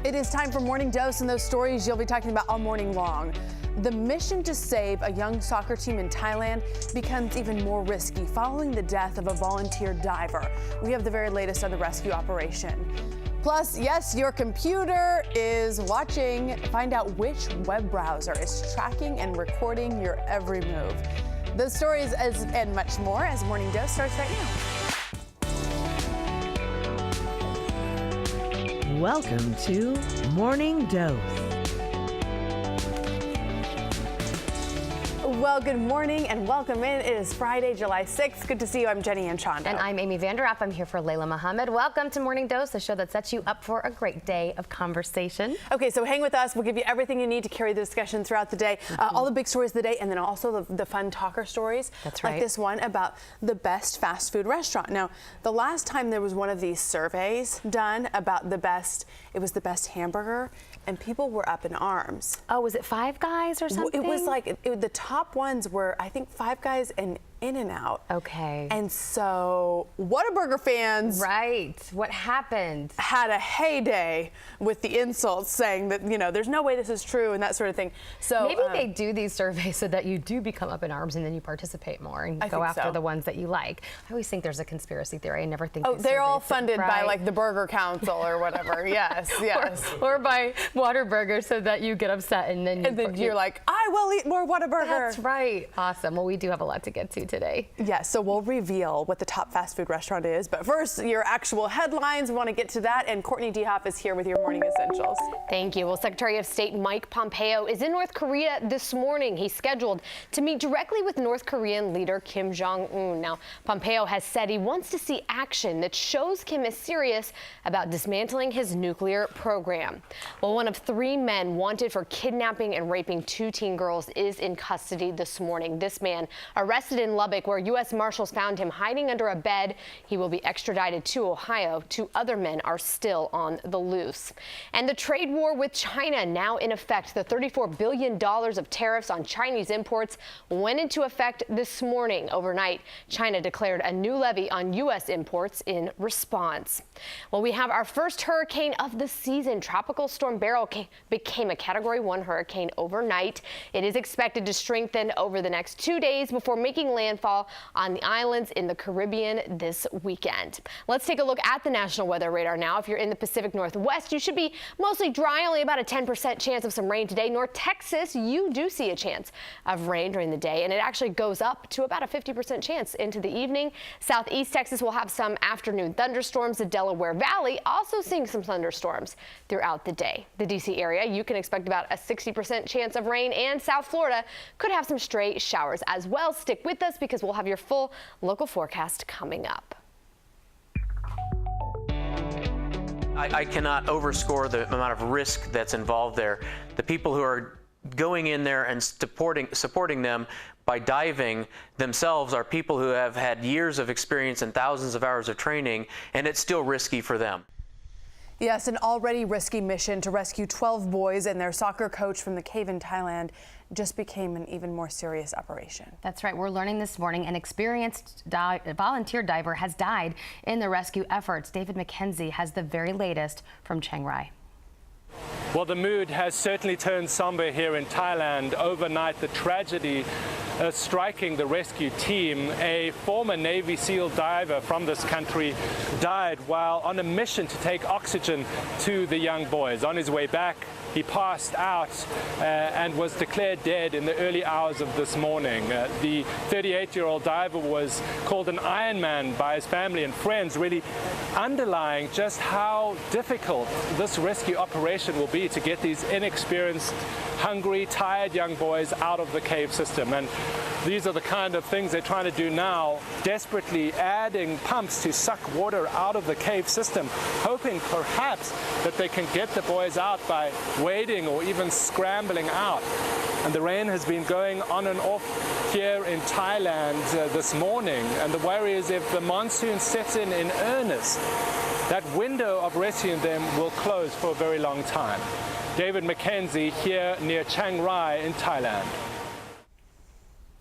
It is time for Morning Dose, and those stories you'll be talking about all morning long. The mission to save a young soccer team in Thailand becomes even more risky following the death of a volunteer diver. We have the very latest on the rescue operation. Plus, yes, your computer is watching. Find out which web browser is tracking and recording your every move. Those stories and much more as Morning Dose starts right now. Welcome to Morning Dose. Well, good morning and welcome in. It is Friday, July 6th. Good to see you. I'm Jenny Anchondo. And I'm Amy Vanderhoff. I'm here for Layla Muhammad. Welcome to Morning Dose, the show that sets you up for a great day of conversation. Okay, so hang with us. We'll give you everything you need to carry the discussion throughout the day. All the big stories of the day, and then also the fun talker stories. That's right. Like this one about the best fast food restaurant. Now, the last time there was one of these surveys done about the best, it was the best hamburger, and people were up in arms. Oh, was it Five Guys or something? It was like, the top ones were, I think, Five Guys and In-N-Out. Okay. And so Whataburger fans Right. What happened? had a heyday with the insults saying that, you know, there's no way this is true and that sort of thing. So Maybe they do these surveys so that you do become up in arms and then you participate more and go after the ones that you like. I always think there's a conspiracy theory. I never think they're all funded by like the Burger Council or whatever. Yes. or by Whataburger so that you get upset and then you're like, I will eat more Whataburger. That's right. Awesome. Well, we do have a lot to get to today. Yes, so we'll reveal what the top fast food restaurant is. But first, your actual headlines. We want to get to that. And Courtney DeHoff is here with your morning essentials. Thank you. Well, Secretary of State Mike Pompeo is in North Korea this morning. He's scheduled to meet directly with North Korean leader Kim Jong-un. Now, Pompeo has said he wants to see action that shows Kim is serious about dismantling his nuclear program. Well, one of 3 men wanted for kidnapping and raping 2 teen girls is in custody this morning. This man arrested in Lubbock, where U.S. Marshals found him hiding under a bed. He will be extradited to Ohio. 2 other men are still on the loose. And the trade war with China now in effect. The $34 billion of tariffs on Chinese imports went into effect this morning. Overnight, China declared a new levy on U.S. imports in response. Well, we have our first hurricane of the season. Tropical Storm Beryl became a Category 1 hurricane overnight. It is expected to strengthen over the next 2 days before making landfall on the islands in the Caribbean this weekend. Let's take a look at the National Weather Radar now. If you're in the Pacific Northwest, you should be mostly dry, only about a 10% chance of some rain today. North Texas, you do see a chance of rain during the day, and it actually goes up to about a 50% chance into the evening. Southeast Texas will have some afternoon thunderstorms. The Delaware Valley also seeing some thunderstorms throughout the day. The D.C. area, you can expect about a 60% chance of rain, and South Florida could have some stray showers as well. Stick with us because we'll have your full local forecast coming up. I cannot overscore the amount of risk that's involved there. The people who are going in there and supporting them by diving themselves are people who have had years of experience and thousands of hours of training, and it's still risky for them. Yes, an already risky mission to rescue 12 boys and their soccer coach from the cave in Thailand just became an even more serious operation. That's right. We're learning this morning an experienced volunteer diver has died in the rescue efforts. David McKenzie has the very latest from Chiang Rai. Well, the mood has certainly turned somber here in Thailand. Overnight, the tragedy striking the rescue team. A former Navy SEAL diver from this country died while on a mission to take oxygen to the young boys. On his way back, he passed out and was declared dead in the early hours of this morning. The 38-year-old diver was called an Iron Man by his family and friends, really underlying just how difficult this rescue operation will be to get these inexperienced, hungry, tired young boys out of the cave system. And these are the kind of things they're trying to do now, desperately adding pumps to suck water out of the cave system, hoping perhaps that they can get the boys out by wading or even scrambling out. And the rain has been going on and off here in Thailand this morning, and the worry is if the monsoon sets in earnest, that window of rescuing them will close for a very long time. David McKenzie here near Chiang Rai in Thailand.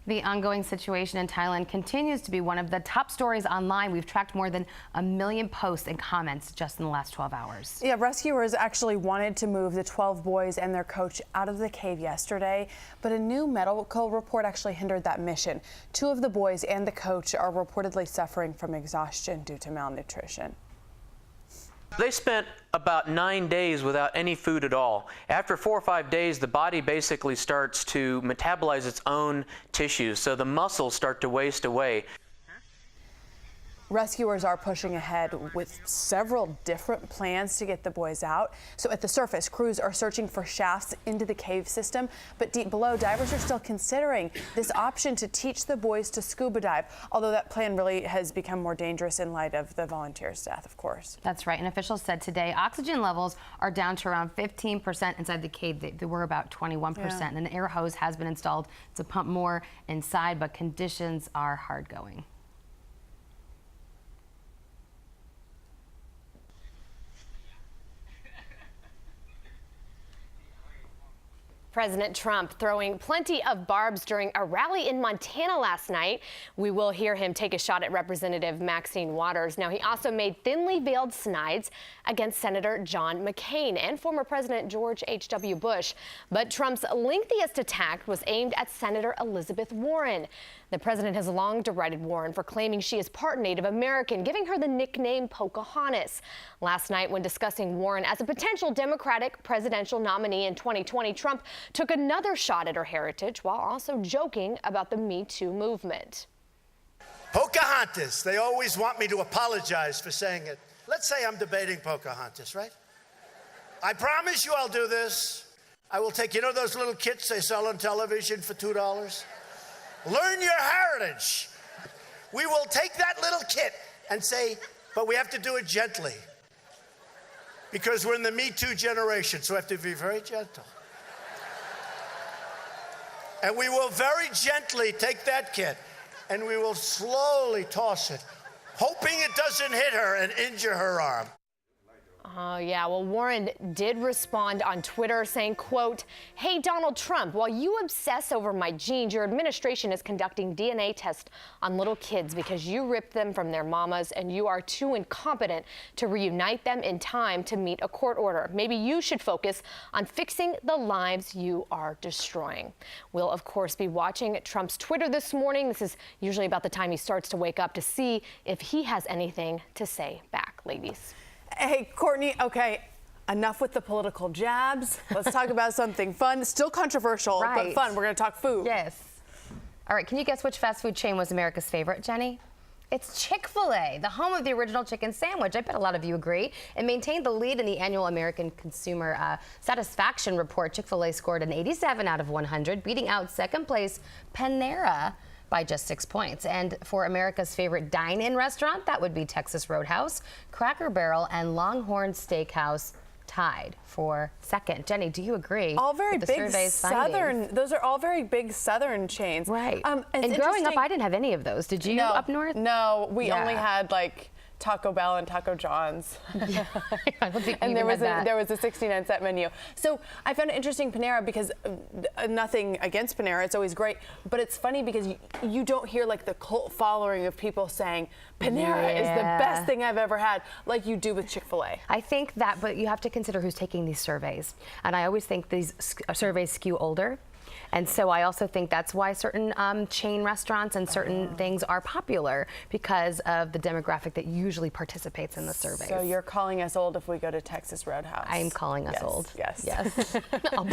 The ongoing situation in Thailand continues to be one of the top stories online. We've tracked more than 1 million posts and comments just in the last 12 hours. Yeah, rescuers actually wanted to move the 12 boys and their coach out of the cave yesterday, but a new medical report actually hindered that mission. 2 of the boys and the coach are reportedly suffering from exhaustion due to malnutrition. They spent about 9 days without any food at all. After 4 or 5 days, the body basically starts to metabolize its own tissues, so the muscles start to waste away. Rescuers are pushing ahead with several different plans to get the boys out. So at the surface, crews are searching for shafts into the cave system, but deep below, divers are still considering this option to teach the boys to scuba dive, although that plan really has become more dangerous in light of the volunteer's death, of course. That's right, and officials said today oxygen levels are down to around 15% inside the cave. They were about 21%, and an air hose has been installed to pump more inside, but conditions are hard going. President Trump throwing plenty of barbs during a rally in Montana last night. We will hear him take a shot at Representative Maxine Waters. Now, he also made thinly veiled snides against Senator John McCain and former President George H.W. Bush. But Trump's lengthiest attack was aimed at Senator Elizabeth Warren. The president has long derided Warren for claiming she is part Native American, giving her the nickname Pocahontas. Last night, when discussing Warren as a potential Democratic presidential nominee in 2020, Trump took another shot at her heritage while also joking about the Me Too movement. Pocahontas. They always want me to apologize for saying it. Let's say I'm debating Pocahontas, right? I promise you I'll do this. I will take, you know those little kits they sell on television for $2? Learn your heritage. We will take that little kit and say, but we have to do it gently. Because we're in the Me Too generation, so we have to be very gentle. And we will very gently take that kit and we will slowly toss it, hoping it doesn't hit her and injure her arm. Oh, yeah. Well, Warren did respond on Twitter saying, quote, "Hey, Donald Trump, while you obsess over my genes, your administration is conducting DNA tests on little kids because you ripped them from their mamas and you are too incompetent to reunite them in time to meet a court order. Maybe you should focus on fixing the lives you are destroying." We'll, of course, be watching Trump's Twitter this morning. This is usually about the time he starts to wake up to see if he has anything to say back, ladies. Hey, Courtney, okay, enough with the political jabs. Let's talk about something fun, still controversial, but fun. We're going to talk food. Yes. All right, can you guess which fast food chain was America's favorite, Jenny? It's Chick-fil-A, the home of the original chicken sandwich. I bet a lot of you agree. It maintained the lead in the annual American Consumer Satisfaction Report. Chick-fil-A scored an 87 out of 100, beating out second place Panera by just 6 points. And for America's favorite dine-in restaurant, that would be Texas Roadhouse, Cracker Barrel, and Longhorn Steakhouse tied for second. Jenny, do you agree? All very with the big survey's Southern. findings? Those are all very big Southern chains. Right. And growing up, I didn't have any of those. Did you up north? No, we only had like Taco Bell and Taco John's. Yeah. I don't think and we there was had that. there was a 69-cent menu. So I found it interesting, Panera, because nothing against Panera, it's always great, but it's funny because you don't hear like the cult following of people saying Panera is the best thing I've ever had, like you do with Chick-fil-A. I think that, but you have to consider who's taking these surveys, and I always think these surveys skew older. And so I also think that's why certain chain restaurants and certain things are popular, because of the demographic that usually participates in the surveys. So you're calling us old if we go to Texas Roadhouse. I'm calling us old. Yes. Yes. I'll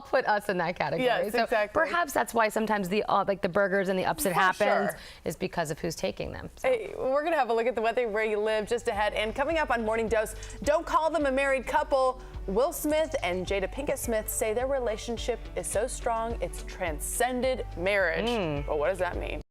put us in that category. Yes, so exactly. Perhaps that's why sometimes the like the burgers and the ups that happens is because of who's taking them. So. Hey, we're going to have a look at the weather where you live just ahead. And coming up on Morning Dose, don't call them a married couple. Will Smith and Jada Pinkett Smith say their relationship is so strong it's transcended marriage. But what does that mean?